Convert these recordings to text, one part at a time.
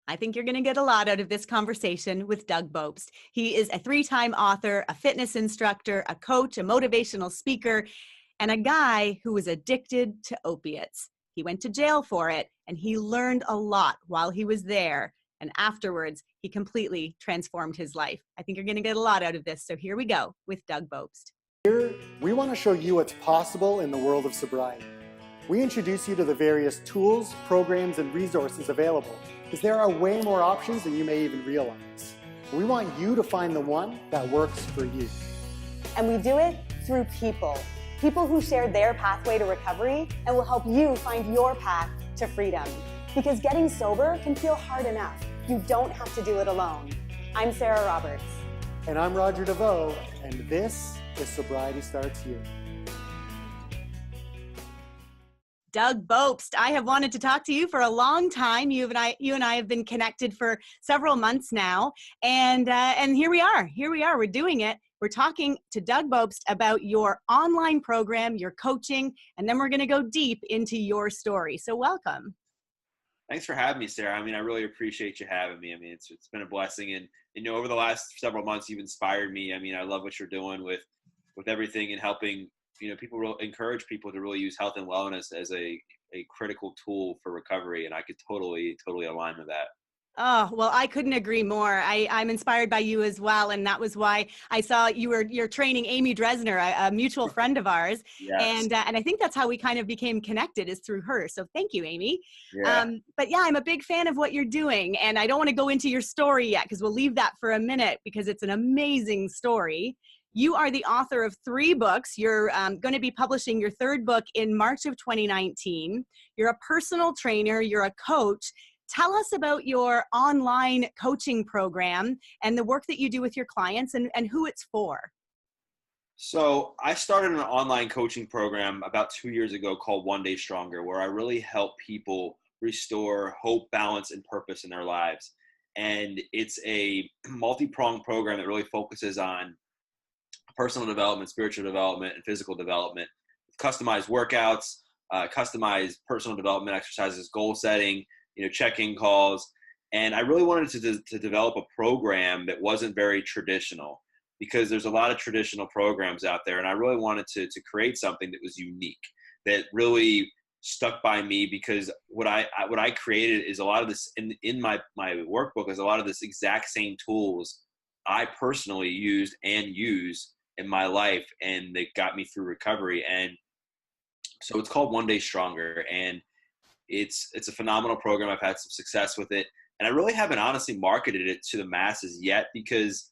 I think you're going to get a lot out of this conversation with Doug Bopst. He is a 3-time author, a fitness instructor, a coach, a motivational speaker, and a guy who was addicted to opiates. He went to jail for it, and he learned a lot while he was there. And afterwards, he completely transformed his life. I think you're going to get a lot out of this. So here we go with Doug Bopst. Here, we want to show you what's possible in the world of sobriety. We introduce you to the various tools, programs, and resources available, because there are way more options than you may even realize. We want you to find the one that works for you. And we do it through people. People who share their pathway to recovery and will help you find your path to freedom. Because getting sober can feel hard enough. You don't have to do it alone. I'm Sarah Roberts. And I'm Roger DeVoe, and this is Sobriety Starts Here. Doug Bopst, I have wanted to talk to you for a long time. You and I have been connected for several months now, and here we are. We're doing it. We're talking to Doug Bopst about your online program, your coaching, and then we're going to go deep into your story. So welcome. Thanks for having me, Sarah. I really appreciate you having me. It's been a blessing, and over the last several months, you've inspired me. I love what you're doing with everything and helping. People encourage people to really use health and wellness as a critical tool for recovery. And I could totally align with that. Oh, well, I couldn't agree more. I'm inspired by you as well. And that was why I saw you're training Amy Dresner, a mutual friend of ours. Yes. And I think that's how we kind of became connected, is through her. So thank you, Amy. Yeah. But yeah, I'm a big fan of what you're doing. And I don't want to go into your story yet, because we'll leave that for a minute, because it's an amazing story. You are the author of 3 books. You're going to be publishing your 3rd book in March of 2019. You're a personal trainer. You're a coach. Tell us about your online coaching program and the work that you do with your clients and who it's for. So I started an online coaching program about 2 years ago called One Day Stronger, where I really help people restore hope, balance, and purpose in their lives. And it's a multi-pronged program that really focuses on personal development, spiritual development, and physical development, customized workouts, customized personal development exercises, goal setting, check-in calls. And I really wanted to develop a program that wasn't very traditional, because there's a lot of traditional programs out there. And I really wanted to create something that was unique, that really stuck by me, because what I created is a lot of this in my workbook is a lot of this exact same tools I personally used and use in my life, and they got me through recovery. And so it's called One Day Stronger, and it's a phenomenal program. I've had some success with it, and I really haven't honestly marketed it to the masses yet, because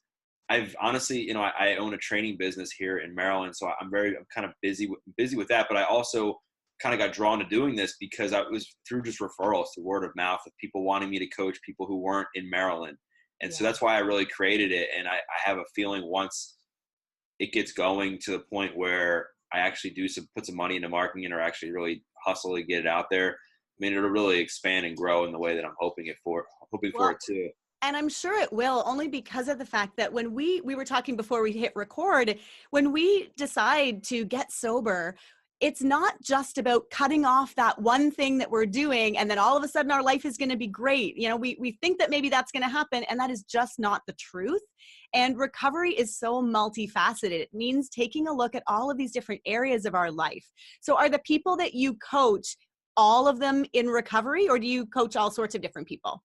I've honestly, I own a training business here in Maryland, so I'm kind of busy with that. But I also kind of got drawn to doing this because I was through just referrals, through word of mouth, of people wanting me to coach people who weren't in Maryland. And so that's why I really created it. And I have a feeling once it gets going to the point where I actually put some money into marketing or actually really hustle to get it out there, it'll really expand and grow in the way that I'm hoping for it too. And I'm sure it will, only because of the fact that when we were talking before we hit record, when we decide to get sober, it's not just about cutting off that one thing that we're doing and then all of a sudden our life is going to be great. We think that maybe that's going to happen, and that is just not the truth. And recovery is so multifaceted. It means taking a look at all of these different areas of our life. So are the people that you coach, all of them in recovery, or do you coach all sorts of different people?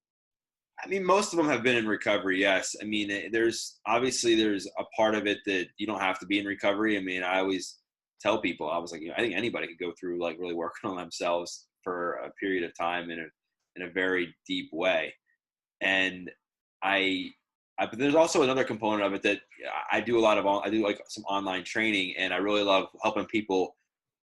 Most of them have been in recovery, yes. There's a part of it that you don't have to be in recovery. I always tell people, I was like, I think anybody could go through really working on themselves for a period of time in a very deep way. And but there's also another component of it that I do some online training, and I really love helping people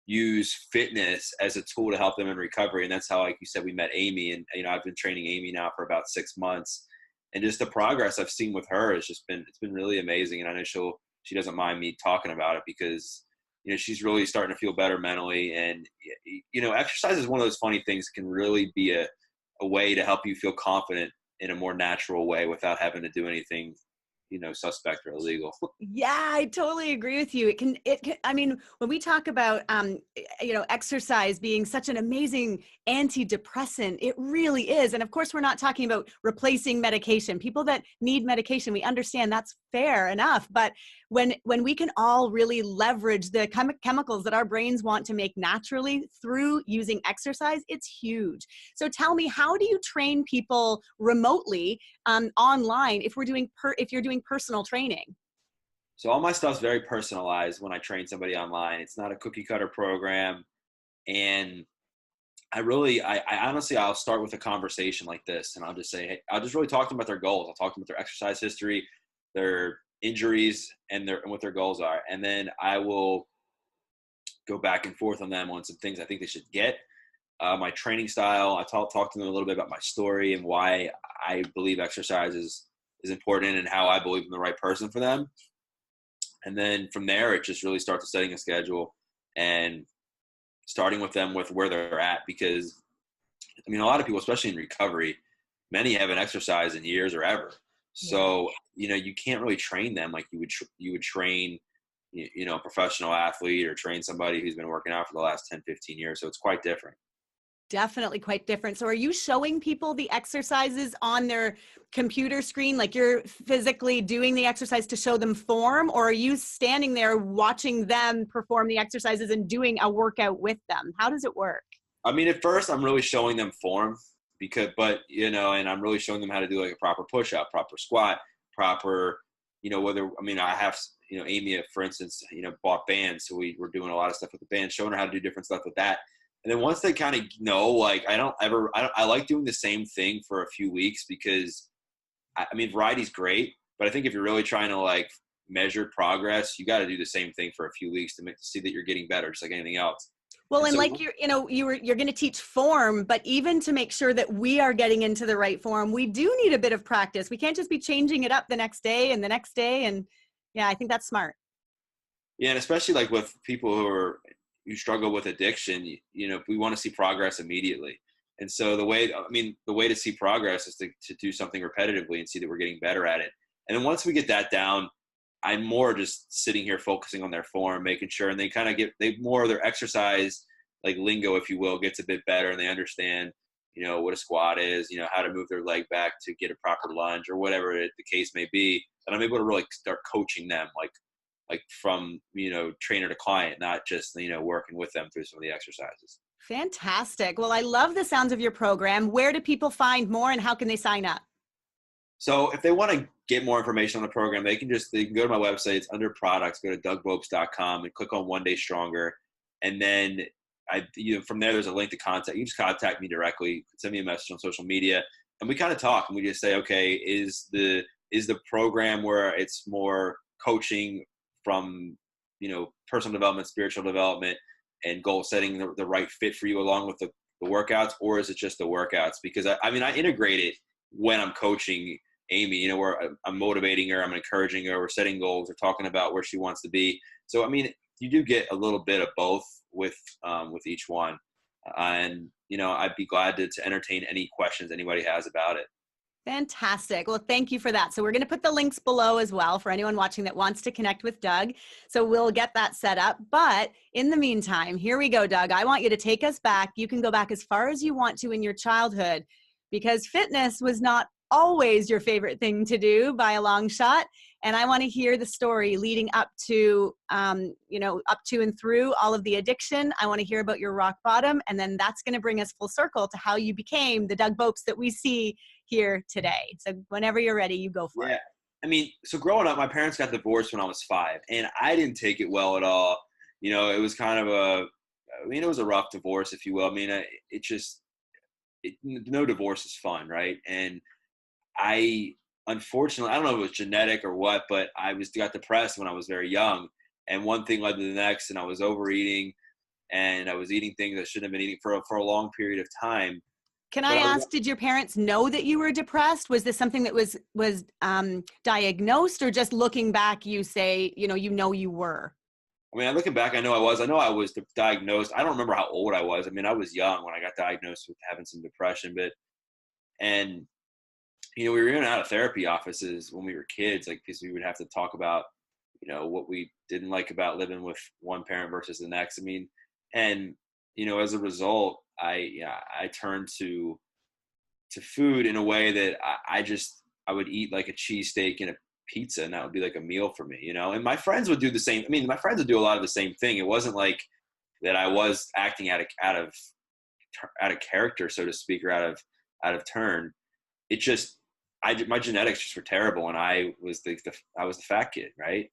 use fitness as a tool to help them in recovery. And that's how, like you said, we met Amy, and I've been training Amy now for about 6 months, and just the progress I've seen with her it's been really amazing. And I know she doesn't mind me talking about it, because she's really starting to feel better mentally. And exercise is one of those funny things that can really be a way to help you feel confident in a more natural way without having to do anything suspect or illegal. Yeah, I totally agree with you. I mean, when we talk about, exercise being such an amazing antidepressant, it really is. And of course, we're not talking about replacing medication. People that need medication, we understand that's fair enough. But when we can all really leverage the chemicals that our brains want to make naturally through using exercise, it's huge. So tell me, how do you train people remotely, online, if you're doing personal training? So all my stuff's very personalized when I train somebody online. It's not a cookie cutter program. And I honestly, I'll start with a conversation like this, and I'll just say, hey, I'll just really talk to them about their goals. I'll talk to them about their exercise history, their injuries, and what their goals are. And then I will go back and forth on them on some things I think they should get. My training style, I talk to them a little bit about my story and why I believe exercise is important and how I believe I'm the right person for them. And then from there, it just really starts setting a schedule and starting with them with where they're at. Because, I mean, a lot of people, especially in recovery, many haven't exercised in years or ever. So, you can't really train them like you would train, a professional athlete or train somebody who's been working out for the last 10, 15 years. So it's quite different. Definitely quite different. So are you showing people the exercises on their computer screen, like you're physically doing the exercise to show them form, or are you standing there watching them perform the exercises and doing a workout with them? How does it work? I mean, at first I'm really showing them form and I'm really showing them how to do like a proper push up, proper squat, proper, I have, Amy, for instance, bought bands. So we were doing a lot of stuff with the band, showing her how to do different stuff with that. And then once they kind of know, like, I like doing the same thing for a few weeks because, variety's great. But I think if you're really trying to, like, measure progress, you got to do the same thing for a few weeks to see that you're getting better, just like anything else. Well, and so, like you're going to teach form, but even to make sure that we are getting into the right form, we do need a bit of practice. We can't just be changing it up the next day and the next day. And yeah, I think that's smart. Yeah, and especially like with people who struggle with addiction, we want to see progress immediately. And so the way to see progress is to do something repetitively and see that we're getting better at it. And then once we get that down, I'm more just sitting here focusing on their form, making sure, and they more of their exercise, like lingo, if you will, gets a bit better, and they understand, what a squat is, how to move their leg back to get a proper lunge or whatever the case may be. And I'm able to really start coaching them, like from, trainer to client, not just, working with them through some of the exercises. Fantastic. Well, I love the sounds of your program. Where do people find more and how can they sign up? So if they want to get more information on the program, they can go to my website. It's under products. Go to dougbopst.com and click on One Day Stronger. And then from there, there's a link to contact. You just contact me directly, send me a message on social media, and we kind of talk and we just say, okay, is the program where it's more coaching from, personal development, spiritual development, and goal setting the right fit for you along with the workouts, or is it just the workouts? Because I integrate it when I'm coaching Amy, where I'm motivating her, I'm encouraging her, we're setting goals, we're talking about where she wants to be. So, you do get a little bit of both with each one. And, I'd be glad to entertain any questions anybody has about it. Fantastic. Well, thank you for that. So we're going to put the links below as well for anyone watching that wants to connect with Doug. So we'll get that set up. But in the meantime, here we go, Doug. I want you to take us back. You can go back as far as you want to in your childhood, because fitness was not always your favorite thing to do by a long shot. And I want to hear the story leading up to, up to and through all of the addiction. I want to hear about your rock bottom. And then that's going to bring us full circle to how you became the Doug Bopst that we see here today. So whenever you're ready, you go for it. So growing up, my parents got divorced when I was 5, and I didn't take it well at all. It was kind of it was a rough divorce, if you will. No divorce is fun, right? And unfortunately, I don't know if it was genetic or what, but I got depressed when I was very young, and one thing led to the next, and I was overeating, and I was eating things I shouldn't have been eating for a long period of time. Can I ask, did your parents know that you were depressed? Was this something that was diagnosed, or just looking back, you say, you were? Looking back, I know I was diagnosed. I don't remember how old I was. I was young when I got diagnosed with having some depression, we were in and out of therapy offices when we were kids, like, because we would have to talk about, what we didn't like about living with one parent versus the next. I mean, and, as a result, I turned to food in a way that I would eat like a cheesesteak and a pizza, and that would be like a meal for me, and my friends would do the same. I mean, my friends would do a lot of the same thing. It wasn't like that I was acting out of character, so to speak, or out of turn. It just, my genetics just were terrible, and I was the fat kid, right?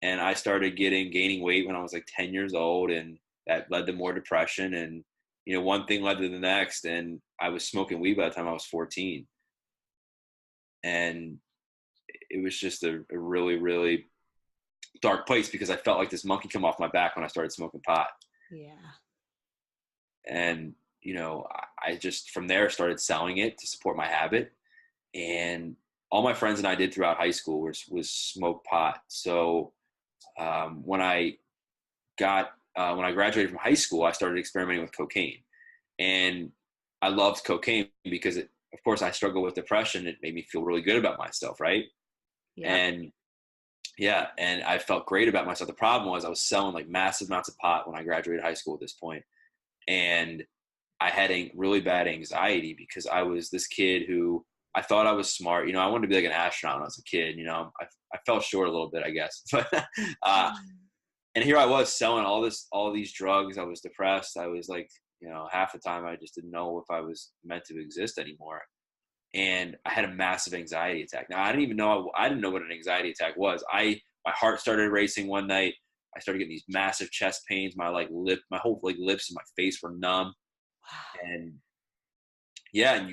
And I started gaining weight when I was like 10 years old, and that led to more depression, and one thing led to the next, and I was smoking weed by the time I was 14, and it was just a really, really dark place, because I felt like this monkey come off my back when I started smoking pot. Yeah. And I just from there started selling it to support my habit, and all my friends and I did throughout high school was smoke pot. So when I graduated from high school, I started experimenting with cocaine, and I loved cocaine because of course I struggle with depression. It made me feel really good about myself, right? Yeah. And yeah, and I felt great about myself. The problem was I was selling like massive amounts of pot when I graduated high school at this point, and I had a really bad anxiety because I was this kid who I thought I was smart. I wanted to be like an astronaut when I was a kid. I fell short a little bit, I guess. But and here I was selling all these drugs. I was depressed. I was like, half the time I just didn't know if I was meant to exist anymore. And I had a massive anxiety attack. Now I didn't know what an anxiety attack was. My heart started racing one night. I started getting these massive chest pains. My whole lips and my face were numb. And yeah,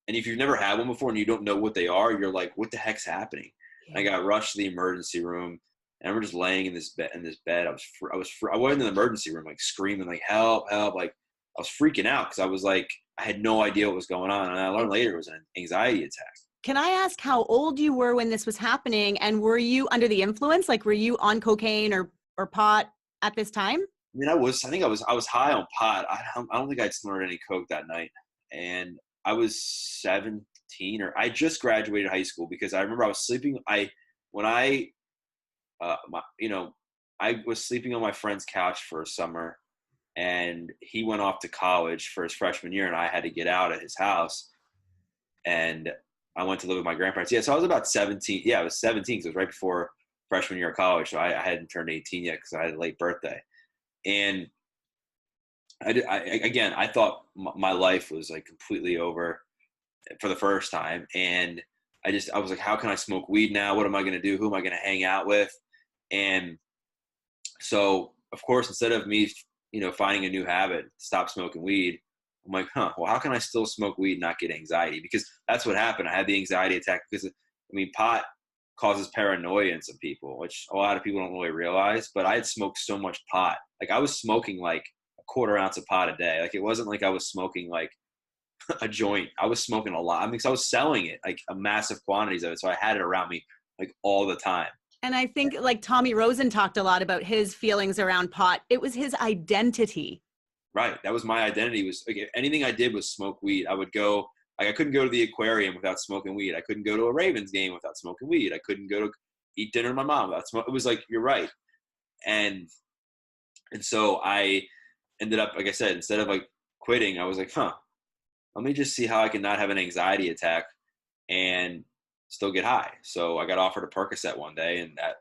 and if you've never had one before and you don't know what they are, you're like, what the heck's happening? Yeah. I got rushed to the emergency room, and we're just laying in this bed. I wasn't in the emergency room, like screaming, like help, help. Like I was freaking out because I was like, I had no idea what was going on. And I learned later it was an anxiety attack. Can I ask how old you were when this was happening? And were you under the influence? Like, were you on cocaine or pot at this time? I mean, I was high on pot. I don't think I'd snorted any coke that night. And I was 17, or I just graduated high school, because I remember I was sleeping. I was sleeping on my friend's couch for a summer, and he went off to college for his freshman year, and I had to get out at his house, and I went to live with my grandparents. Yeah, so I was about 17. Yeah, I was 17 because it was right before freshman year of college, so I hadn't turned 18 yet because I had a late birthday. And I thought my life was like completely over for the first time. And I was like, how can I smoke weed now? What am I going to do? Who am I going to hang out with? And so, of course, instead of me, finding a new habit, stop smoking weed, I'm like, well, how can I still smoke weed and not get anxiety? Because that's what happened. I had the anxiety attack because, pot causes paranoia in some people, which a lot of people don't really realize. But I had smoked so much pot. Like I was smoking like a quarter ounce of pot a day. Like it wasn't like I was smoking like a joint. I was smoking a lot. I mean, 'cause I was selling it, like a massive quantities of it. So I had it around me like all the time. And I think like Tommy Rosen talked a lot about his feelings around pot. It was his identity. Right. That was my identity. Was like, anything I did was smoke weed. I would go, like I couldn't go to the aquarium without smoking weed. I couldn't go to a Ravens game without smoking weed. I couldn't go to eat dinner with my mom without smoking. It was like, you're right. And so I ended up, like I said, instead of like quitting, I was like, let me just see how I can not have an anxiety attack and still get high. So I got offered a Percocet one day, and that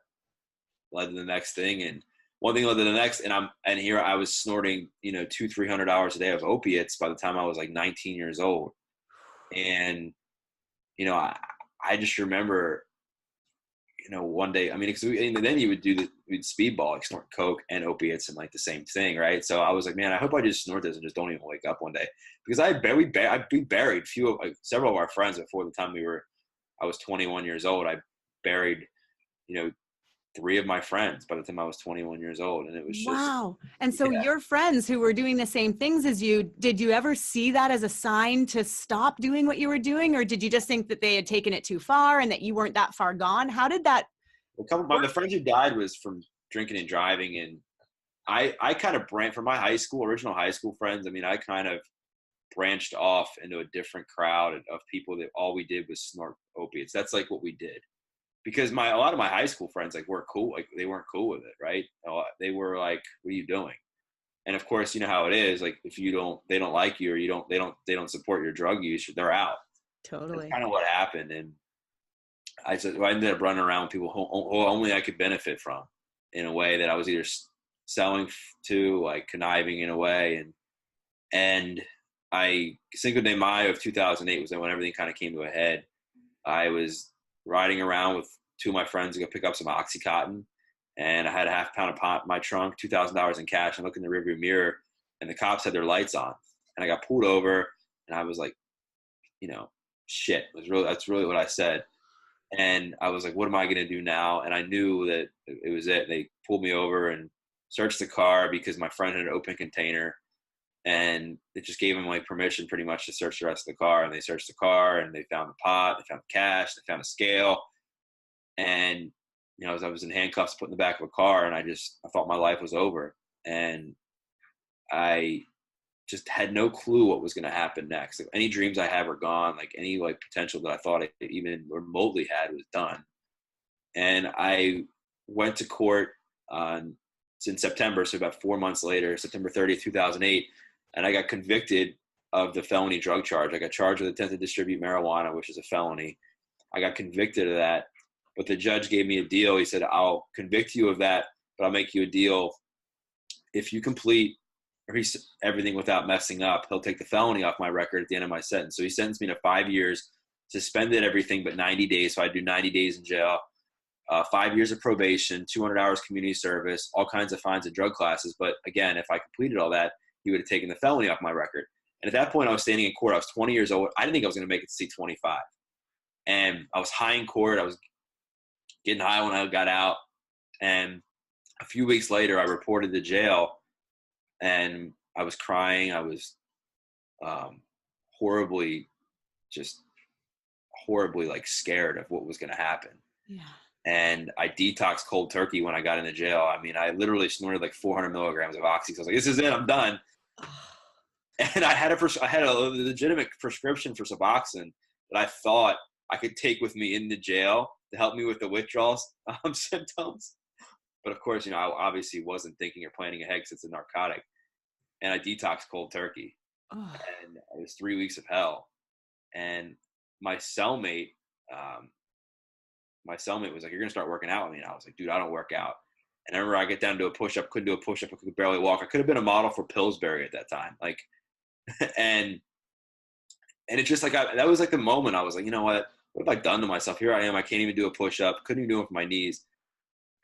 led to the next thing. And one thing led to the next. And here I was snorting, $200-300 a day of opiates by the time I was like 19 years old. And, I just remember, one day, I mean, then you would we'd speedball, like snort coke and opiates and like the same thing. Right. So I was like, man, I hope I just snort this and just don't even wake up one day, because we buried several of our friends before the time I was 21 years old. I buried, 3 of my friends by the time I was 21 years old. And it was just, wow. And so your friends who were doing the same things as you, did you ever see that as a sign to stop doing what you were doing? Or did you just think that they had taken it too far and that you weren't that far gone? How did that? Well, the friends who died was from drinking and driving. And I kind of from my original high school friends. I mean, I kind of branched off into a different crowd of people that all we did was snort opiates. That's like what we did. Because a lot of my high school friends like weren't cool. Like they weren't cool with it, right? They were like, "What are you doing?" And of course, you know how it is. Like if they don't like you, or they don't support your drug use, they're out. That's Totally. kind of what happened. And I ended up running around with people who only I could benefit from, in a way that I was either selling to, like conniving in a way, and Cinco de Mayo of 2008 was when everything kind of came to a head. I was riding around with two of my friends to go pick up some Oxycontin, and I had a half pound of pot in my trunk, $2,000 in cash. I look in the rearview mirror, and the cops had their lights on, and I got pulled over, and I was like, shit. That's really what I said, and I was like, what am I gonna do now? And I knew that it was it. They pulled me over and searched the car because my friend had an open container, and it just gave them like permission pretty much to search the rest of the car. And they searched the car, and they found the pot, they found the cash, they found a scale. And, as I was in handcuffs put in the back of a car, and I thought my life was over. And I just had no clue what was going to happen next. Like, any dreams I had were gone. Like any like potential that I thought I even remotely had was done. And I went to court in September. So about 4 months later, September 30th, 2008. And I got convicted of the felony drug charge. I got charged with intent to distribute marijuana, which is a felony. I got convicted of that, but the judge gave me a deal. He said, I'll convict you of that, but I'll make you a deal. If you complete everything without messing up, he'll take the felony off my record at the end of my sentence. So he sentenced me to 5 years, suspended everything but 90 days. So I do 90 days in jail, 5 years of probation, 200 hours community service, all kinds of fines and drug classes. But again, if I completed all that, he would have taken the felony off my record. And at that point, I was standing in court. I was 20 years old. I didn't think I was going to make it to see 25. And I was high in court. I was getting high when I got out. And a few weeks later, I reported to jail, and I was crying. I was horribly like scared of what was going to happen. Yeah. And I detoxed cold turkey when I got into jail. I mean, I literally snorted like 400 milligrams of oxy. So I was like, this is it, I'm done. And I had a legitimate prescription for Suboxone that I thought I could take with me into jail to help me with the withdrawal symptoms. But of course, I obviously wasn't thinking or planning ahead because it's a narcotic. And I detoxed cold turkey. And it was 3 weeks of hell. And my cellmate was like, you're going to start working out with me. And I was like, dude, I don't work out. And I remember I get down to a push-up, couldn't do a push-up, I could barely walk. I could have been a model for Pillsbury at that time. Like, and it's just like, that was like the moment I was like, you know what have I done to myself? Here I am. I can't even do a push-up. Couldn't even do it with my knees.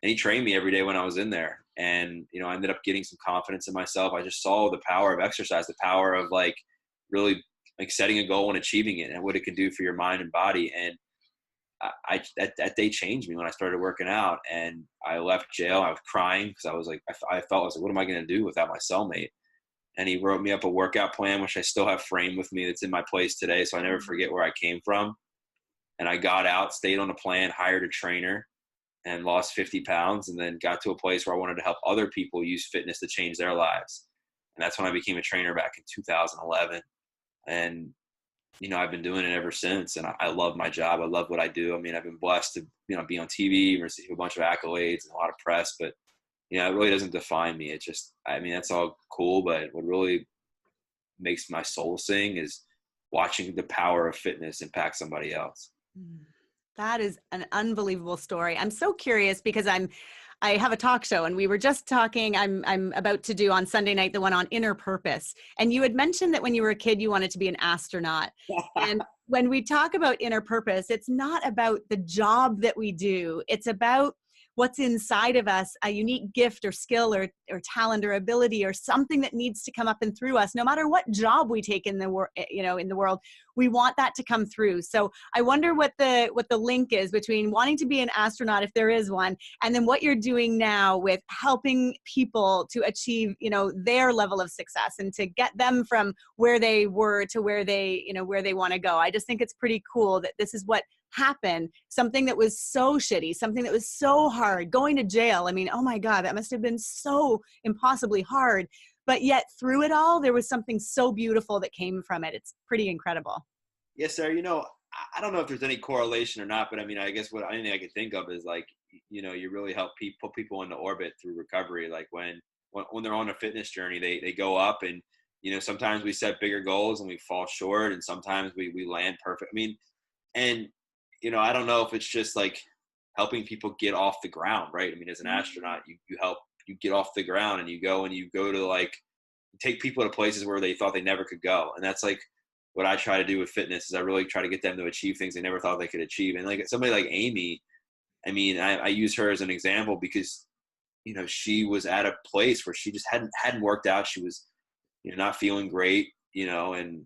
And he trained me every day when I was in there. And, I ended up getting some confidence in myself. I just saw the power of exercise, the power of like really like setting a goal and achieving it and what it can do for your mind and body. And that day changed me when I started working out. And I left jail. I was crying because I was like, I felt, I was like, what am I going to do without my cellmate? And he wrote me up a workout plan, which I still have framed with me. That's in my place today. So I never forget where I came from. And I got out, stayed on a plan, hired a trainer, and lost 50 pounds. And then got to a place where I wanted to help other people use fitness to change their lives. And that's when I became a trainer back in 2011. And, I've been doing it ever since. And I love my job. I love what I do. I mean, I've been blessed to, be on TV, receive a bunch of accolades and a lot of press, but it really doesn't define me. It just, that's all cool. But what really makes my soul sing is watching the power of fitness impact somebody else. That is an unbelievable story. I'm so curious because I have a talk show, and we were just talking, I'm about to do on Sunday night, the one on inner purpose. And you had mentioned that when you were a kid, you wanted to be an astronaut. And when we talk about inner purpose, it's not about the job that we do. It's about what's inside of us, a unique gift or skill or talent or ability or something that needs to come up and through us. No matter what job we take in the world, we want that to come through. So I wonder what the link is between wanting to be an astronaut, if there is one, and then what you're doing now with helping people to achieve, their level of success and to get them from where they were to where they want to go. I just think it's pretty cool that this is what happened, something that was so shitty, something that was so hard, going to jail. I mean, oh my God, that must have been so impossibly hard. but yet through it all, there was something so beautiful that came from it. It's pretty incredible. Yes, Sarah. I don't know if there's any correlation or not, but I mean, I guess what anything I could think of is like, you really help put people into orbit through recovery. Like when they're on a fitness journey, they go up, and sometimes we set bigger goals and we fall short, and sometimes we land perfect. I mean, and I don't know if it's just like helping people get off the ground, right? I mean, as an astronaut, you help you get off the ground, and you go to like take people to places where they thought they never could go, and that's like what I try to do with fitness. Is I really try to get them to achieve things they never thought they could achieve. And like somebody like Amy, I mean, I use her as an example because she was at a place where she just hadn't worked out. She was not feeling great, and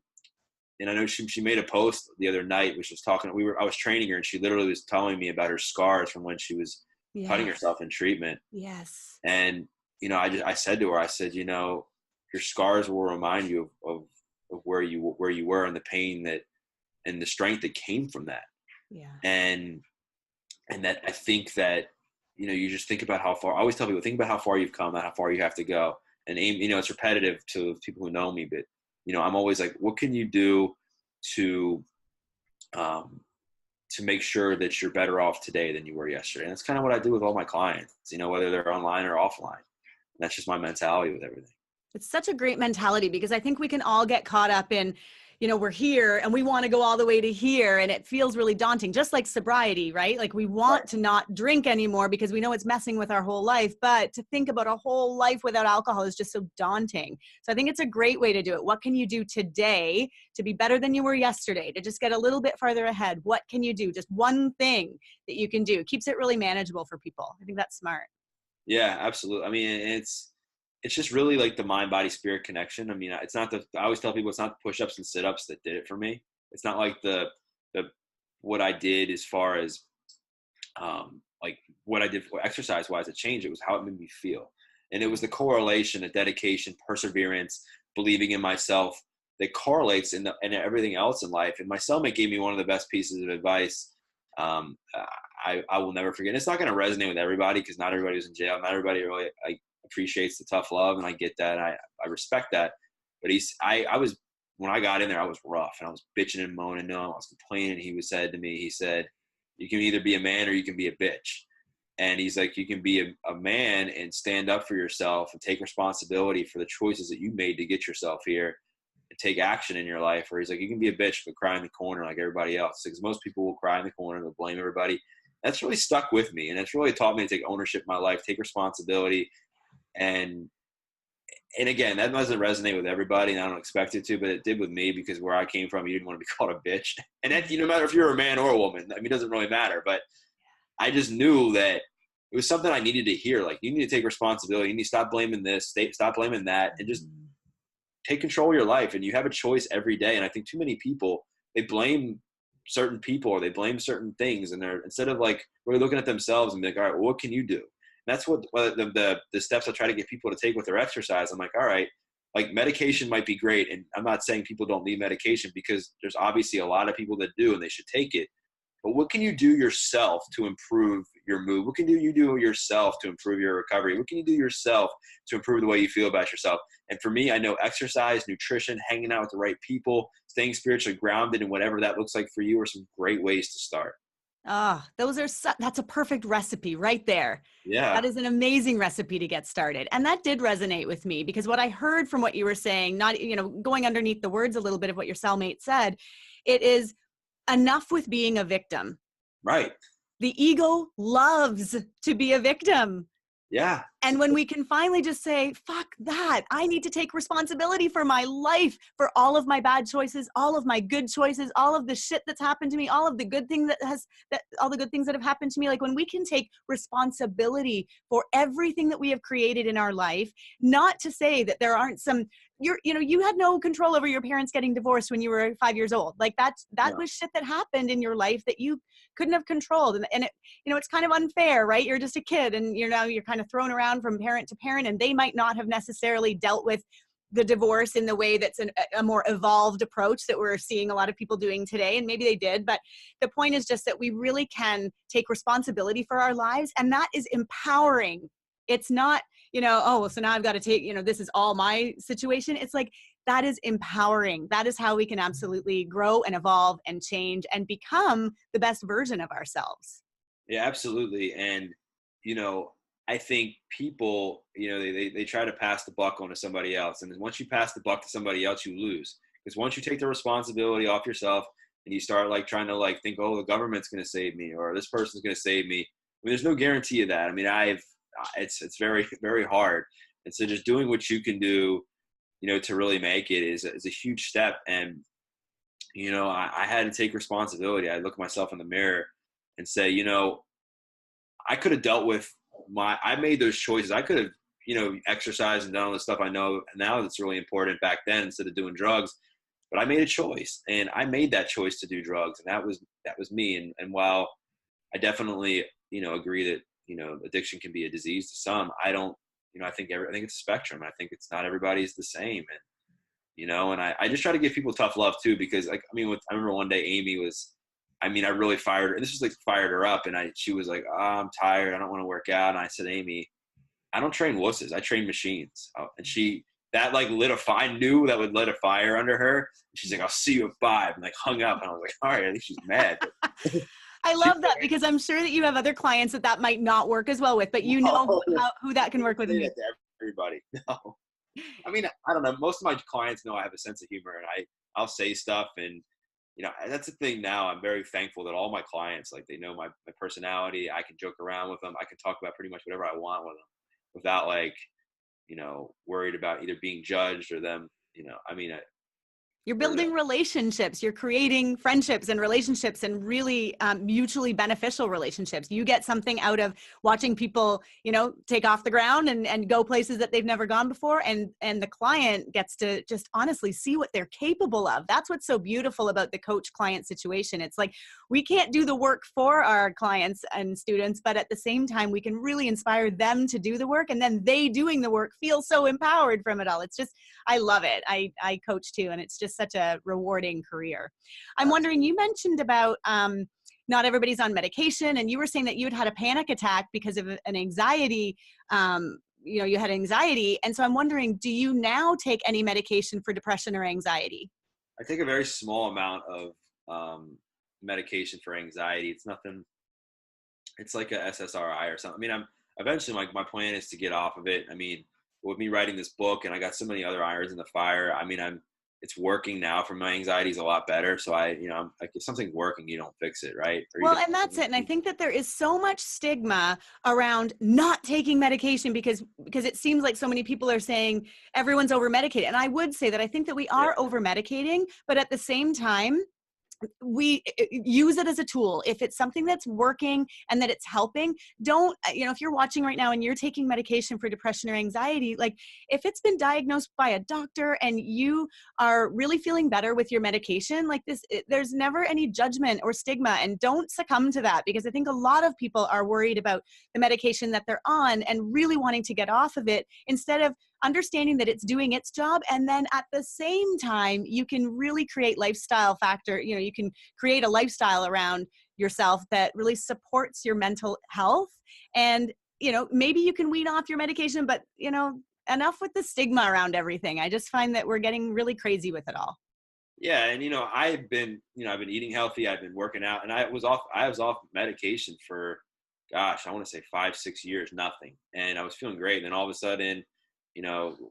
I know she made a post the other night, which was talking. I was training her, and she literally was telling me about her scars from when she was cutting herself in treatment. Yes. And I said to her, I said, your scars will remind you of where you were, and the pain and the strength that came from that. Yeah. And that I think that you just think about how far. I always tell people, think about how far you've come, not how far you have to go. And aim, it's repetitive to people who know me, but I'm always like, what can you do to make sure that you're better off today than you were yesterday? And that's kind of what I do with all my clients, whether they're online or offline. And that's just my mentality with everything. It's such a great mentality, because I think we can all get caught up in, we're here and we want to go all the way to here, and it feels really daunting, just like sobriety, right? Like we want to not drink anymore because we know it's messing with our whole life, but to think about a whole life without alcohol is just so daunting. So I think it's a great way to do it. What can you do today to be better than you were yesterday, to just get a little bit farther ahead? What can you do? Just one thing that you can do. Keeps it really manageable for people. I think that's smart. Yeah, absolutely. I mean, it's just really like the mind, body, spirit connection. I mean, I always tell people, it's not the push-ups and sit-ups that did it for me. It's not like what I did as far as like what I did for exercise-wise, it changed. It was how it made me feel. And it was the correlation, the dedication, perseverance, believing in myself that correlates in everything else in life. And my cellmate gave me one of the best pieces of advice I will never forget. And it's not going to resonate with everybody, because not everybody was in jail. Not everybody really appreciates the tough love, and I get that. I respect that. But when I got in there, I was rough, and I was bitching and moaning. I was complaining. He said to me, you can either be a man or you can be a bitch. And he's like, you can be a man and stand up for yourself and take responsibility for the choices that you made to get yourself here and take action in your life. Or he's like, you can be a bitch but cry in the corner like everybody else. Because most people will cry in the corner, they'll blame everybody. That's really stuck with me, and it's really taught me to take ownership of my life, take responsibility. And again, that doesn't resonate with everybody, and I don't expect it to, but it did with me, because where I came from, you didn't want to be called a bitch. And that, no matter if you're a man or a woman, I mean, it doesn't really matter. But I just knew that it was something I needed to hear. Like, you need to take responsibility. You need to stop blaming this, stop blaming that, and just take control of your life. And you have a choice every day. And I think too many people, they blame certain people or they blame certain things, and they're, instead of like really looking at themselves and be like, all right, well, what can you do? And that's what the steps I try to get people to take with their exercise. I'm like, all right, like medication might be great. And I'm not saying people don't need medication, because there's obviously a lot of people that do, and they should take it. But what can you do yourself to improve your mood? What can you do yourself to improve your recovery? What can you do yourself to improve the way you feel about yourself? And for me, I know exercise, nutrition, hanging out with the right people, staying spiritually grounded, and whatever that looks like for you, are some great ways to start. That's a perfect recipe right there. Yeah. That is an amazing recipe to get started. And that did resonate with me, because what I heard from what you were saying, not, going underneath the words a little bit of what your cellmate said, it is enough with being a victim. Right. The ego loves to be a victim. Yeah. And when we can finally just say, fuck that, I need to take responsibility for my life, for all of my bad choices, all of my good choices, all of the shit that's happened to me, all of the good thing all the good things that have happened to me. Like, when we can take responsibility for everything that we have created in our life, not to say that there aren't some, you had no control over your parents getting divorced when you were 5 years old. Like that was shit that happened in your life that you couldn't have controlled. And it, it's kind of unfair, right? You're just a kid, and you're kind of thrown around from parent to parent, and they might not have necessarily dealt with the divorce in the way that's a more evolved approach that we're seeing a lot of people doing today. And maybe they did, but the point is just that we really can take responsibility for our lives, and that is empowering. It's not, oh, well, so now I've got to take, this is all my situation. It's like, that is empowering. That is how we can absolutely grow and evolve and change and become the best version of ourselves. Yeah, absolutely. And, I think people, they try to pass the buck on to somebody else. And then once you pass the buck to somebody else, you lose. Because once you take the responsibility off yourself and you start like trying to like think, oh, the government's going to save me or this person's going to save me. I mean, there's no guarantee of that. I mean, it's very, very hard. And so just doing what you can do, to really make it is a huge step. And, I had to take responsibility. I look myself in the mirror and say, I could have dealt with I made those choices. I could have, exercised and done all the stuff I know now that's really important back then instead of doing drugs. But I made a choice and I made that choice to do drugs. And that was me. And while I definitely, agree that, addiction can be a disease to some, I don't, I think it's a spectrum. I think it's not everybody's the same. And, and I just try to give people tough love too, because I remember one day Amy was, I really fired her. This was like fired her up. And she was like, oh, I'm tired. I don't want to work out. And I said, Amy, I don't train wusses. I train machines. And that like lit a fire. I knew that would lit a fire under her. And she's like, I'll see you at 5. And like hung up. And I was like, all right, I think she's mad. I love that because I'm sure that you have other clients that might not work as well with, but who that can work with. Everybody. No. I don't know. Most of my clients know I have a sense of humor and I'll say stuff and, that's the thing now. I'm very thankful that all my clients, like they know my personality. I can joke around with them. I can talk about pretty much whatever I want with them without like, worried about either being judged or them, You're building relationships. You're creating friendships and relationships and really mutually beneficial relationships. You get something out of watching people, take off the ground and go places that they've never gone before. And the client gets to just honestly see what they're capable of. That's what's so beautiful about the coach-client situation. It's like we can't do the work for our clients and students, but at the same time, we can really inspire them to do the work. And then they doing the work feel so empowered from it all. It's just, I love it. I coach too, and it's just such a rewarding career. I'm wondering, you mentioned about not everybody's on medication, and you were saying that you had a panic attack because of an anxiety, you had anxiety. And so I'm wondering, do you now take any medication for depression or anxiety? I take a very small amount of medication for anxiety. It's nothing, it's like a SSRI or something. Eventually my plan is to get off of it. With me writing this book and I got so many other irons in the fire, it's working now for my anxiety is a lot better. So I'm like, if something's working, you don't fix it. Right. Well, and that's it. And I think that there is so much stigma around not taking medication because it seems like so many people are saying everyone's over medicated. And I would say that I think that we are over medicating, but at the same time, we use it as a tool. If it's something that's working and that it's helping, don't, if you're watching right now and you're taking medication for depression or anxiety, like if it's been diagnosed by a doctor and you are really feeling better with your medication, like this, there's never any judgment or stigma, and don't succumb to that, because I think a lot of people are worried about the medication that they're on and really wanting to get off of it instead of understanding that it's doing its job. And then at the same time, you can really create lifestyle factor. You can create a lifestyle around yourself that really supports your mental health. And, maybe you can wean off your medication, but, enough with the stigma around everything. I just find that we're getting really crazy with it all. Yeah. And, I've been eating healthy. I've been working out, and I was off medication for, gosh, I want to say 5-6 years, nothing. And I was feeling great. And then all of a sudden,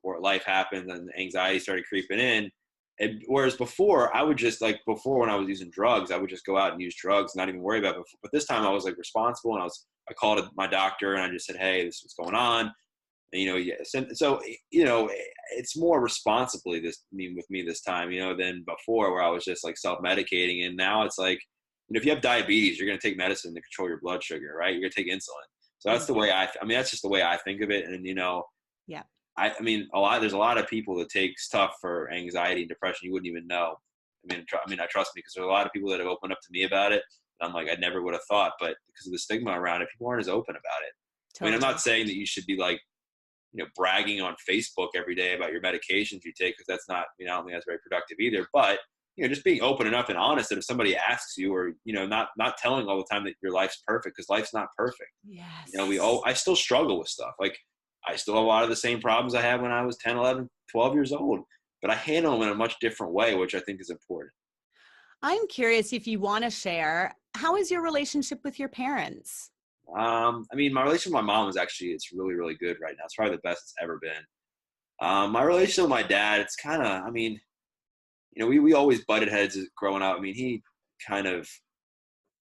or life happened and anxiety started creeping in. And whereas before I would just when I was using drugs, I would just go out and use drugs, not even worry about it. But this time I was like responsible, and I called my doctor and I just said, hey, this is what's going on. And, so it's more responsibly with me this time, than before, where I was just like self-medicating. And now it's like, if you have diabetes, you're going to take medicine to control your blood sugar, right? You're going to take insulin. So that's the way that's just the way I think of it. And, yeah. There's a lot of people that take stuff for anxiety and depression you wouldn't even know. I trust me, because there's a lot of people that have opened up to me about it. And I'm like, I never would have thought, but because of the stigma around it, people aren't as open about it. Totally. I'm not saying that you should be like, bragging on Facebook every day about your medications you take, because that's not, I don't think that's very productive either. But, just being open enough and honest that if somebody asks you, or, not telling all the time that your life's perfect, because life's not perfect. Yes. I still struggle with stuff. Like, I still have a lot of the same problems I had when I was 10, 11, 12 years old, but I handle them in a much different way, which I think is important. I'm curious if you want to share, how is your relationship with your parents? I mean, my relationship with my mom is actually, it's really, really good right now. It's probably the best it's ever been. My relationship with my dad, it's kind of, I mean, we always butted heads growing up. I mean, kind of,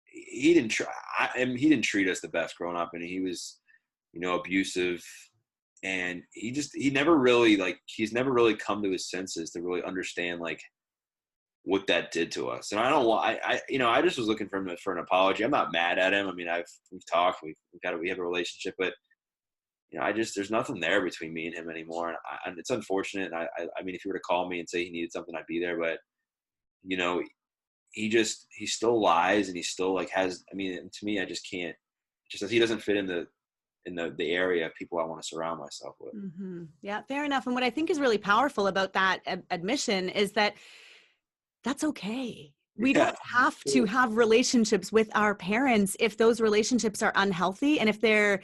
he didn't try, I mean, he didn't treat us the best growing up, and he was, abusive, and he never really, like, he's never really come to his senses to really understand, like, what that did to us. And I don't want, I just was looking for him for an apology. I'm not mad at him. I mean, we've talked, we have a relationship, but there's nothing there between me and him anymore. And it's unfortunate. And I mean, if he were to call me and say he needed something, I'd be there, but you know, he still lies, and he still like has, I mean, to me, I just can't, just as he doesn't fit in the area of people I want to surround myself with. Mm-hmm. Yeah, fair enough. And what I think is really powerful about that admission is that that's okay. We Yeah. don't have to have relationships with our parents if those relationships are unhealthy, and if they're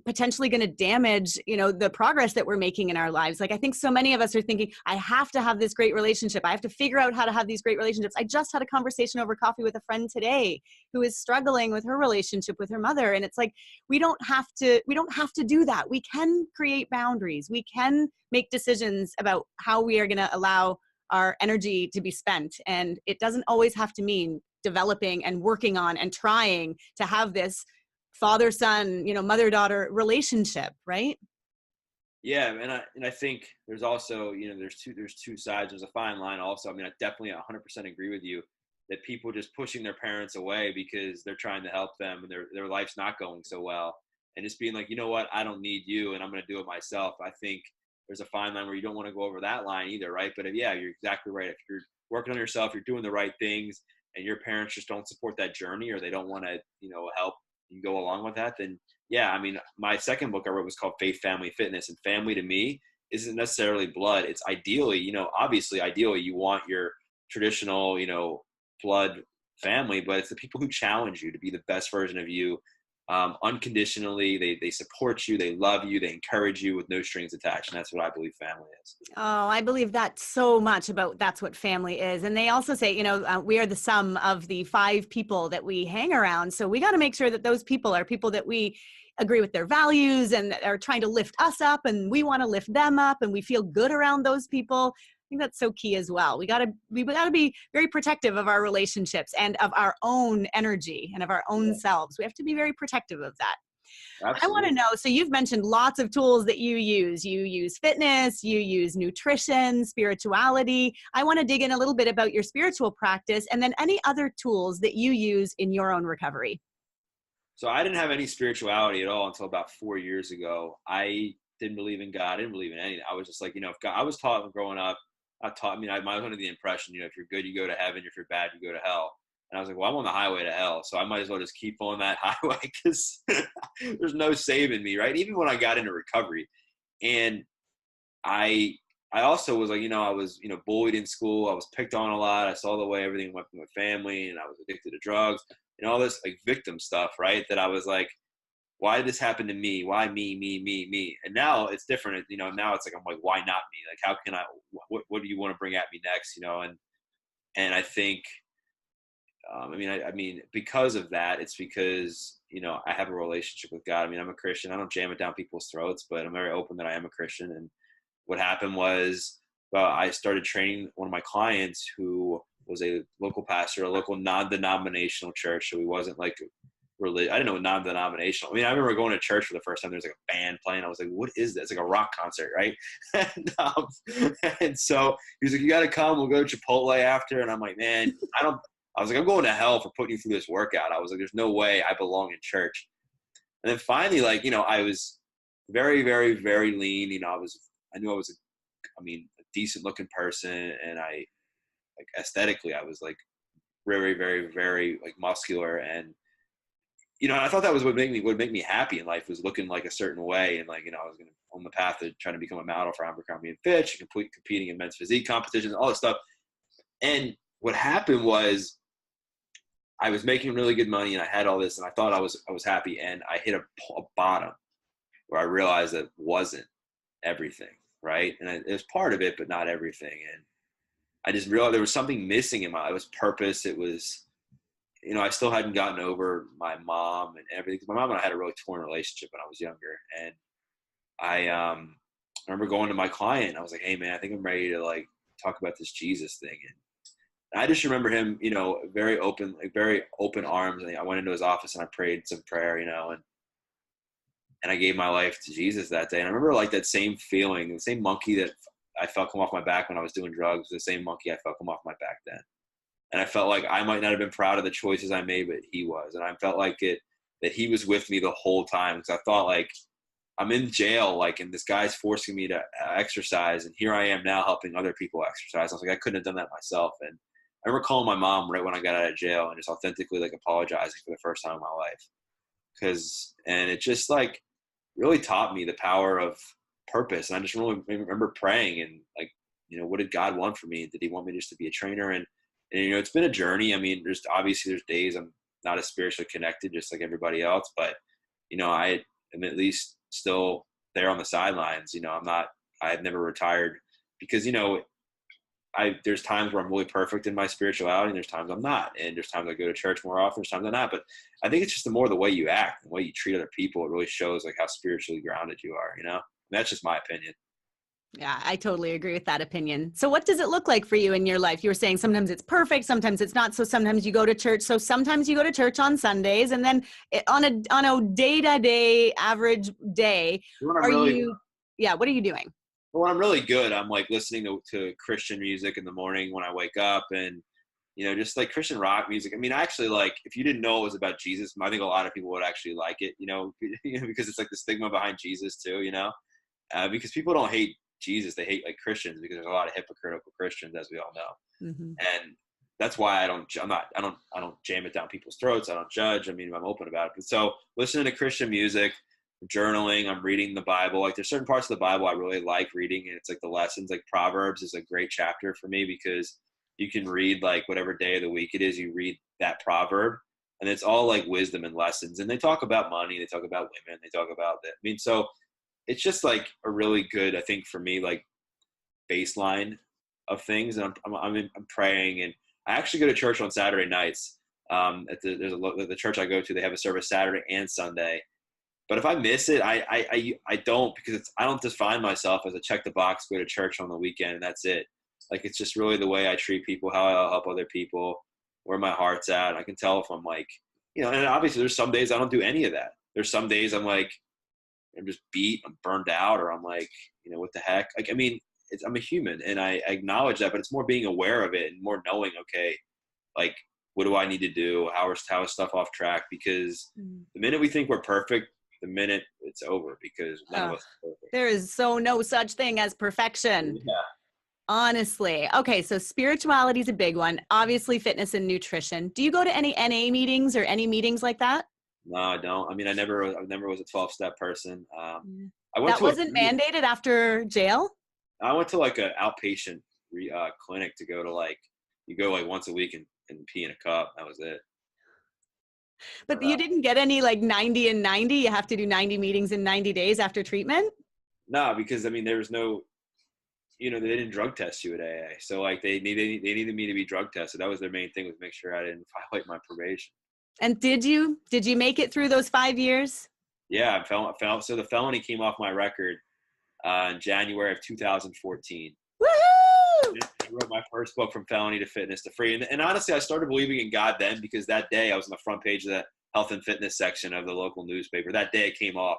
potentially going to damage, the progress that we're making in our lives. Like, I think so many of us are thinking, I have to have this great relationship. I have to figure out how to have these great relationships. I just had a conversation over coffee with a friend today who is struggling with her relationship with her mother. And it's like, we don't have to do that. We can create boundaries. We can make decisions about how we are going to allow our energy to be spent. And it doesn't always have to mean developing and working on and trying to have this father-son, mother-daughter relationship, right? Yeah, and I think there's also, there's two sides. There's a fine line also. I mean, I definitely 100% agree with you that people just pushing their parents away because they're trying to help them and their life's not going so well, and just being like, you know what, I don't need you and I'm going to do it myself. I think there's a fine line where you don't want to go over that line either, right? But yeah, you're exactly right. If you're working on yourself, you're doing the right things, and your parents just don't support that journey, or they don't want to, help you go along with that, then yeah, I mean, my second book I wrote was called Faith, Family, Fitness, and family to me isn't necessarily blood. It's ideally, obviously, ideally you want your traditional, blood family, but it's the people who challenge you to be the best version of you, unconditionally. They support you, they love you, they encourage you with no strings attached, and that's what I believe family is. Oh, I believe that so much about that's what family is. And they also say, we are the sum of the 5 people that we hang around. So we got to make sure that those people are people that we agree with their values and are trying to lift us up, and we want to lift them up, and we feel good around those people. I think that's so key as well. We got to be very protective of our relationships and of our own energy and of our own selves. We have to be very protective of that. Absolutely. I want to know, so you've mentioned lots of tools that you use. You use fitness, you use nutrition, spirituality. I want to dig in a little bit about your spiritual practice, and then any other tools that you use in your own recovery. So I didn't have any spirituality at all until about 4 years ago. I didn't believe in God. I didn't believe in anything. I was just like, if God, I was taught growing up, I was under the impression, if you're good, you go to heaven. If you're bad, you go to hell. And I was like, well, I'm on the highway to hell, so I might as well just keep on that highway because there's no saving me, right? Even when I got into recovery. And I also was like, I was, bullied in school. I was picked on a lot. I saw the way everything went with my family, and I was addicted to drugs and all this like victim stuff, right? That I was like, why did this happen to me? Why me? And now it's different. Now it's like, I'm like, why not me? Like, how can I, what do you want to bring at me next? And I think, I mean, because of that, it's because, I have a relationship with God. I mean, I'm a Christian. I don't jam it down people's throats, but I'm very open that I am a Christian. And what happened was, I started training one of my clients who was a local pastor, a local non-denominational church. So he wasn't like religious. I didn't know what non-denominational. I mean, I remember going to church for the first time. There's like a band playing. I was like, what is this? It's like a rock concert, right? And so he was like, you got to come. We'll go to Chipotle after. And I'm like, man, I was like, I'm going to hell for putting you through this workout. I was like, there's no way I belong in church. And then finally, like, I was very, very, very lean. I knew I was a decent looking person. And aesthetically, I was like very, very, very like muscular. And, I thought that was what would make me happy in life, was looking like a certain way. And like, I was going to on the path to trying to become a model for Abercrombie and Fitch, competing in men's physique competitions, all this stuff. And what happened was, I was making really good money and I had all this, and I thought I was happy, and I hit a bottom. where I realized that wasn't everything, right? And it was part of it, but not everything. And I just realized there was something missing in my life. It was purpose. It was, I still hadn't gotten over my mom and everything. 'Cause my mom and I had a really torn relationship when I was younger. And I remember going to my client. And I was like, hey, man, I think I'm ready to like talk about this Jesus thing. And I just remember him, very open arms. And I went into his office and I prayed some prayer, and I gave my life to Jesus that day. And I remember like that same feeling, the same monkey that I felt come off my back when I was doing drugs, the same monkey I felt come off my back then. And I felt like I might not have been proud of the choices I made, but he was. And I felt like that he was with me the whole time. Because I thought like, I'm in jail, like, and this guy's forcing me to exercise. And here I am now helping other people exercise. I was like, I couldn't have done that myself. And I remember calling my mom right when I got out of jail and just authentically like apologizing for the first time in my life. And it just like really taught me the power of purpose. And I just really remember praying and like, what did God want from me? Did he want me just to be a trainer? And it's been a journey. I mean, there's days I'm not as spiritually connected, just like everybody else, but, I am at least still there on the sidelines. I've never retired because, there's times where I'm really perfect in my spirituality and there's times I'm not. And there's times I go to church more often, there's times I'm not. But I think it's just the way you act, the way you treat other people, it really shows like how spiritually grounded you are, And that's just my opinion. Yeah, I totally agree with that opinion. So what does it look like for you in your life? You were saying sometimes it's perfect, sometimes it's not. So sometimes you go to church. So sometimes you go to church on Sundays, and then on a day-to-day average day, what are you doing? Well, when I'm really good, I'm like listening to Christian music in the morning when I wake up, and just like Christian rock music. I mean, actually, like if you didn't know it was about Jesus, I think a lot of people would actually like it, because it's like the stigma behind Jesus too, because people don't hate Jesus, they hate like Christians because there's a lot of hypocritical Christians, as we all know. Mm-hmm. And that's why I don't jam it down people's throats. I don't judge. I mean, I'm open about it. But so listening to Christian music, journaling, I'm reading the Bible. Like there's certain parts of the Bible I really like reading, and it's like the lessons. Like Proverbs is a great chapter for me because you can read like whatever day of the week it is, you read that proverb, and it's all like wisdom and lessons. And they talk about money, they talk about women, they talk about that. I mean, so it's just like a really good, I think for me, like baseline of things. And I'm praying, and I actually go to church on Saturday nights. The church I go to, they have a service Saturday and Sunday. But if I miss it, I don't, because I don't define myself as a check the box, go to church on the weekend, and that's it. Like, it's just really the way I treat people, how I'll help other people, where my heart's at. I can tell if I'm like, and obviously there's some days I don't do any of that. There's some days I'm like, I'm just beat, I'm burned out, or I'm like, what the heck? Like, I mean, I'm a human, and I acknowledge that, but it's more being aware of it and more knowing, okay, like, what do I need to do? How is stuff off track? Because the minute we think we're perfect, the minute it's over, because none of us are perfect. There is no such thing as perfection. Yeah. Honestly. Okay, so spirituality is a big one. Obviously, fitness and nutrition. Do you go to any NA meetings or any meetings like that? No, I don't. I mean, I never was a 12-step person. That wasn't mandated after jail? I went to like an outpatient clinic to go to, like, you go like once a week and pee in a cup. That was it. But you didn't get any like 90 and 90? You have to do 90 meetings in 90 days after treatment? No, because I mean, there was no, they didn't drug test you at AA. So like they needed me to be drug tested. That was their main thing, was make sure I didn't violate my probation. And did you make it through those 5 years? Yeah, so the felony came off my record in January of 2014. Woohoo! I wrote my first book, From Felony to Fitness to Free. And honestly, I started believing in God then, because that day I was on the front page of the health and fitness section of the local newspaper. That day it came off.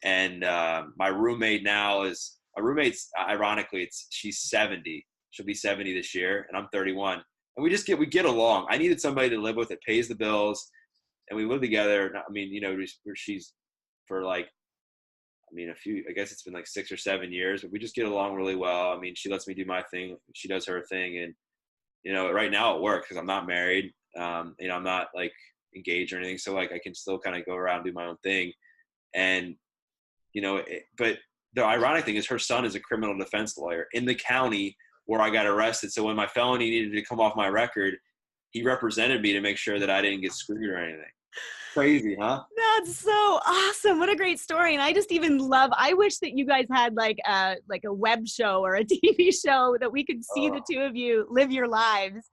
And my roommate now ironically, she's 70. She'll be 70 this year, and I'm 31. And we get along. I needed somebody to live with that pays the bills, and we live together. I mean, she's for like, I guess it's been like 6 or 7 years, but we just get along really well. I mean, she lets me do my thing, she does her thing, and right now it works because I'm not married. I'm not like engaged or anything, so like I can still kind of go around and do my own thing. And but the ironic thing is, her son is a criminal defense lawyer in the county where I got arrested. So when my felony needed to come off my record, he represented me to make sure that I didn't get screwed or anything. Crazy, huh? That's so awesome. What a great story. And I just even love, I wish that you guys had like a web show or a TV show that we could see the Oh. two of you live your lives.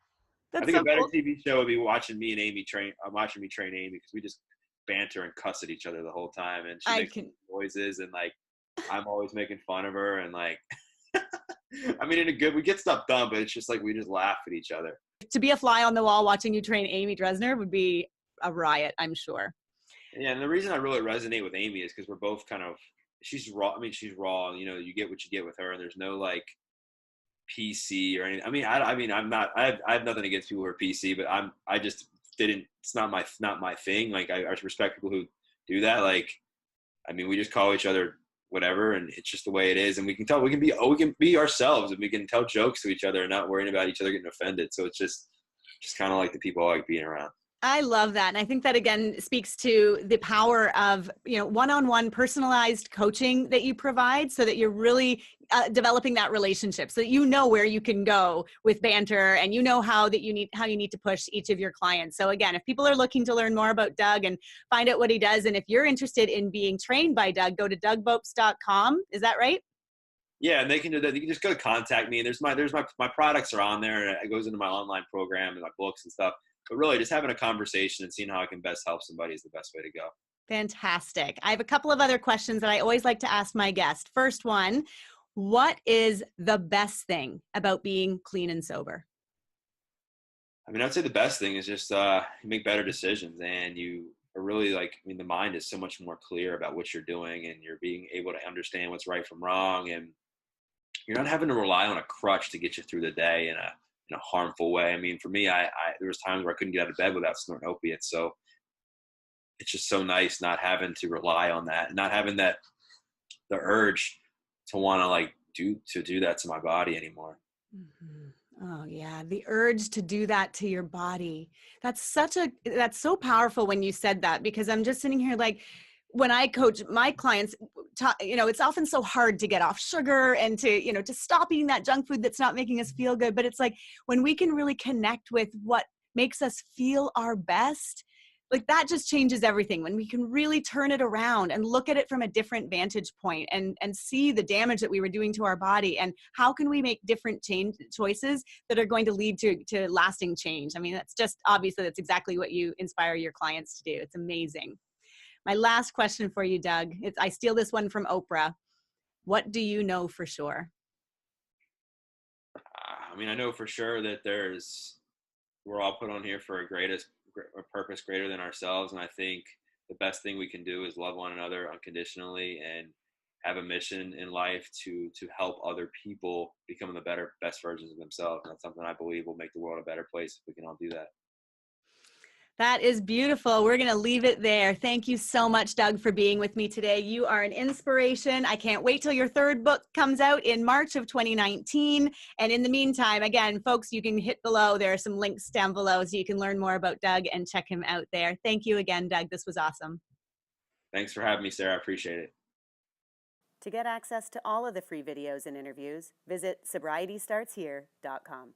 I That's think a so better cool. TV show would be watching me and Amy train. Watching me train Amy because we just banter and cuss at each other the whole time, and she I makes can, noises, and like I'm always making fun of her, and like I mean, in a good, we get stuff done, but it's just like we just laugh at each other. to be a fly on the wall watching you train Amy Dresner would be a riot, I'm sure. Yeah, and the reason I really resonate with Amy is because we're both kind of she's raw. I mean, she's raw. You know, you get what you get with her, and there's no like PC or anything. I mean, I mean, I'm not. I have nothing against people who are PC, but I just didn't. It's not my thing. Like I respect people who do that. Like, I mean, we just call each other whatever, and it's just the way it is. And we can tell we can be ourselves, and we can tell jokes to each other, and not worrying about each other getting offended. So it's just kind of like the people I like being around. I love that. And I think that again speaks to the power of, one-on-one personalized coaching that you provide so that you're really developing that relationship so that you know where you can go with banter and you know how you need to push each of your clients. So again, if people are looking to learn more about Doug and find out what he does, and if you're interested in being trained by Doug, go to dougbopst.com. Is that right? Yeah, and they can do that. You can just go to contact me, and my products are on there, and it goes into my online program and my books and stuff. But really, just having a conversation and seeing how I can best help somebody is the best way to go. Fantastic. I have a couple of other questions that I always like to ask my guest. First one, what is the best thing about being clean and sober? I mean, I'd say the best thing is just you make better decisions, and you are really like. I mean, the mind is so much more clear about what you're doing, and you're being able to understand what's right from wrong, and you're not having to rely on a crutch to get you through the day in a harmful way. I mean, for me, I there was times where I couldn't get out of bed without snorting opiates, so it's just so nice not having to rely on that, not having the urge to want to like do that to my body anymore. Mhm. Oh yeah, the urge to do that to your body. That's so powerful when you said that, because I'm just sitting here like, when I coach my clients, it's often so hard to get off sugar and to stop eating that junk food that's not making us feel good. But it's like when we can really connect with what makes us feel our best, like that just changes everything. When we can really turn it around and look at it from a different vantage point and see the damage that we were doing to our body, and how can we make different choices that are going to lead to lasting change. I mean, that's just obviously that's exactly what you inspire your clients to do. It's amazing. My last question for you, Doug, I steal this one from Oprah. What do you know for sure? I mean, I know for sure that we're all put on here for a purpose greater than ourselves, and I think the best thing we can do is love one another unconditionally and have a mission in life to help other people become the best versions of themselves. And that's something I believe will make the world a better place if we can all do that. That is beautiful. We're going to leave it there. Thank you so much, Doug, for being with me today. You are an inspiration. I can't wait till your third book comes out in March of 2019. And in the meantime, again, folks, you can hit below. There are some links down below so you can learn more about Doug and check him out there. Thank you again, Doug. This was awesome. Thanks for having me, Sarah. I appreciate it. To get access to all of the free videos and interviews, visit sobrietystartshere.com.